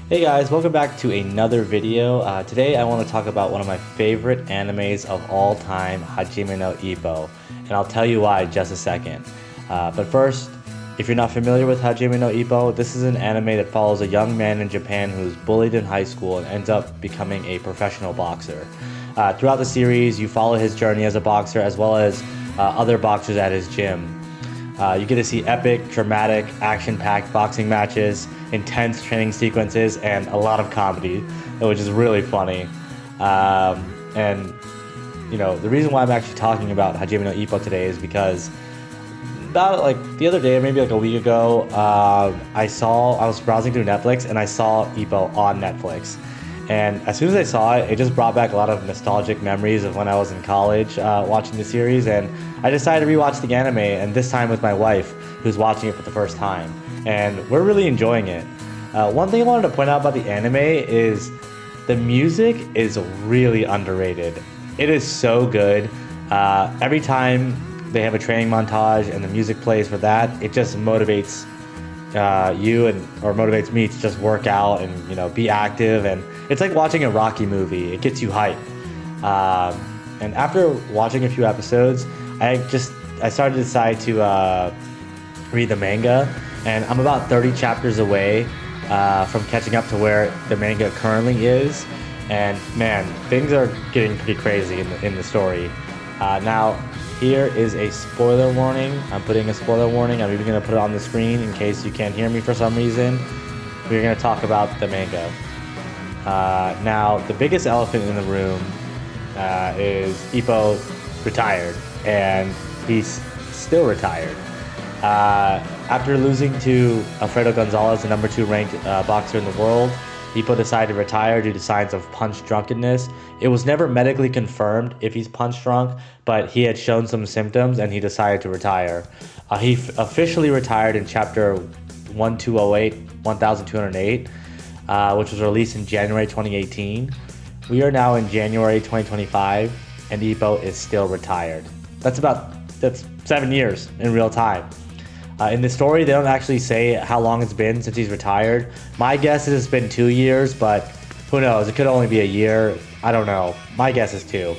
Hey guys, welcome back to another video. Today I want to talk about one of my favorite animes of all time, Hajime no Ippo, and I'll tell you why in just a second. But first, if you're not familiar with Hajime no Ippo, this is an anime that follows a young man in Japan who's bullied in high school and ends up becoming a professional boxer. Throughout the series, you follow his journey as a boxer as well as other boxers at his gym. You get to see epic, dramatic, action-packed boxing matches, intense training sequences, and a lot of comedy, which is really funny. And the reason why I'm actually talking about Hajime no Ippo today is because about like the other day, maybe like a week ago, I was browsing through Netflix and I saw Ippo on Netflix. And as soon as I saw it, it just brought back a lot of nostalgic memories of when I was in college watching the series. And I decided to rewatch the anime, and this time with my wife, who's watching it for the first time. And we're really enjoying it. One thing I wanted to point out about the anime is the music is really underrated. It is so good. Every time they have a training montage and the music plays for that, it just motivates or motivates me to just work out and be active, and it's like watching a Rocky movie. It gets you hyped. And after watching a few episodes, I started to decide to read the manga, and I'm about 30 chapters away from catching up to where the manga currently is. And man, things are getting pretty crazy in the story. Now, here is a spoiler warning. I'm putting a spoiler warning. I'm even going to put it on the screen in case you can't hear me for some reason. We're going to talk about the manga. Now, the biggest elephant in the room is Ippo retired, and he's still retired. After losing to Alfredo Gonzalez, the number 2 ranked boxer in the world, Ippo decided to retire due to signs of punch drunkenness. It was never medically confirmed if he's punch drunk, but he had shown some symptoms and he decided to retire. He officially retired in chapter 1208, which was released in January 2018. We are now in January 2025, and Ippo is still retired. That's 7 years in real time. In the story, they don't actually say how long it's been since he's retired. My guess is it's been 2 years, but who knows? It could only be a year. I don't know. My guess is 2.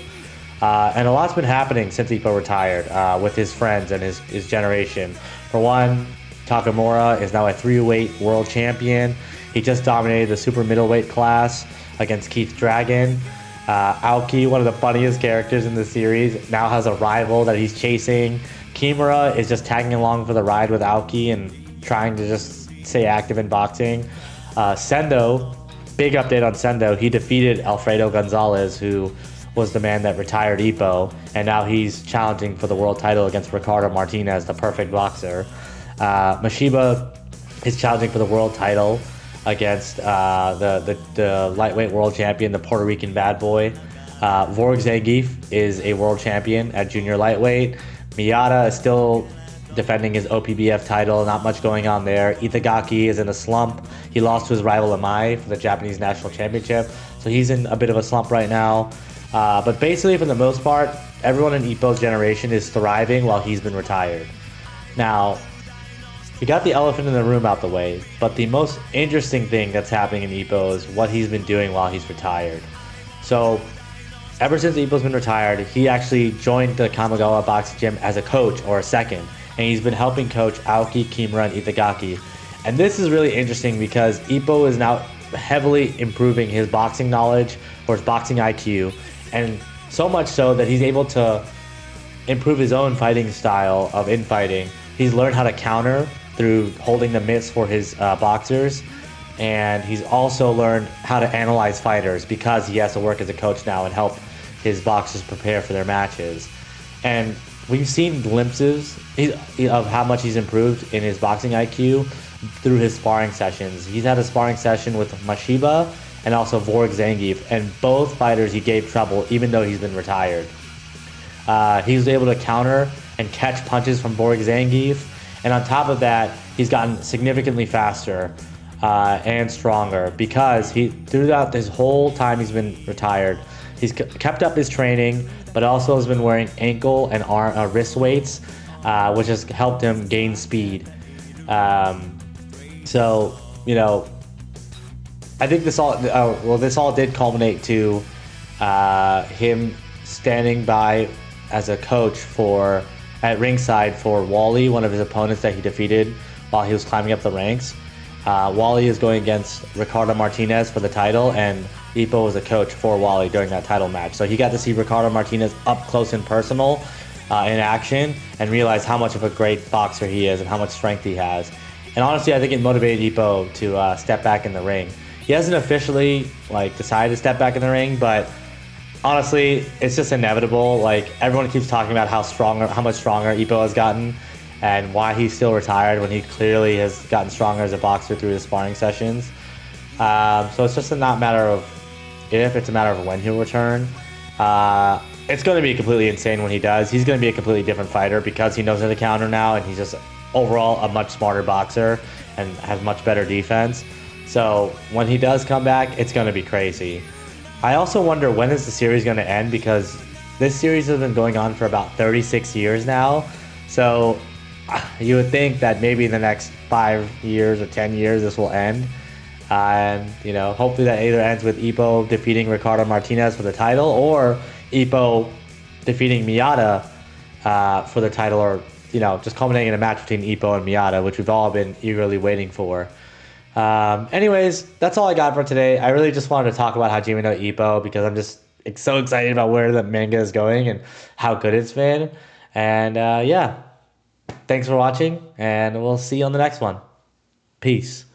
And a lot's been happening since Ippo retired with his friends and his generation. For one, Takamura is now a 3-weight world champion. He just dominated the super middleweight class against Keith Dragon. Aoki, one of the funniest characters in the series, now has a rival that he's chasing. Kimura is just tagging along for the ride with Aoki and trying to just stay active in boxing. Sendo, big update on Sendo. He defeated Alfredo Gonzalez, who was the man that retired Ippo, and now he's challenging for the world title against Ricardo Martinez, the perfect boxer. Mashiba is challenging for the world title against the lightweight world champion, the Puerto Rican bad boy. Vorg Zangief is a world champion at junior lightweight. Miyata is still defending his OPBF title, not much going on there. Itagaki is in a slump. He lost to his rival Amai for the Japanese national championship, so he's in a bit of a slump right now. But basically, for the most part, everyone in Ippo's generation is thriving while he's been retired. Now, we got the elephant in the room out the way, but the most interesting thing that's happening in Ippo is what he's been doing while he's retired. So, ever since Ippo's been retired, he actually joined the Kamigawa boxing gym as a coach or a second, and he's been helping coach Aoki, Kimura, and Itagaki. And this is really interesting because Ippo is now heavily improving his boxing knowledge or his boxing IQ, and so much so that he's able to improve his own fighting style of infighting. He's learned how to counter through holding the mitts for his boxers, and he's also learned how to analyze fighters because he has to work as a coach now and help his boxers prepare for their matches. And we've seen glimpses of how much he's improved in his boxing IQ through his sparring sessions. He's had a sparring session with Mashiba and also Vorg Zangief, and both fighters he gave trouble even though he's been retired. He was able to counter and catch punches from Vorg Zangief, and on top of that, he's gotten significantly faster and stronger because throughout his whole time he's been retired, he's kept up his training, but also has been wearing ankle and wrist weights, which has helped him gain speed. So, I think this all did culminate to him standing by as a coach for at ringside for Wally, one of his opponents that he defeated while he was climbing up the ranks. Wally is going against Ricardo Martinez for the title, and Ippo was a coach for Wally during that title match. So he got to see Ricardo Martinez up close and personal in action and realize how much of a great boxer he is and how much strength he has. And honestly, I think it motivated Ippo to step back in the ring. He hasn't officially decided to step back in the ring, but honestly, it's just inevitable. Like everyone keeps talking about how much stronger Ippo has gotten, and why he's still retired when he clearly has gotten stronger as a boxer through his sparring sessions. So it's just not a matter of if, it's a matter of when he'll return. It's going to be completely insane when he does. He's going to be a completely different fighter because he knows how to counter now, and he's just overall a much smarter boxer and has much better defense. So when he does come back, it's going to be crazy. I also wonder, when is the series going to end, because this series has been going on for about 36 years now. So you would think that maybe in the next 5 years or 10 years this will end. And, hopefully that either ends with Ippo defeating Ricardo Martinez for the title, or Ippo defeating Miyata for the title, or, just culminating in a match between Ippo and Miyata, which we've all been eagerly waiting for. Anyways, that's all I got for today. I really just wanted to talk about Hajime no Ippo because I'm just so excited about where the manga is going and how good it's been. And yeah, thanks for watching, and we'll see you on the next one. Peace.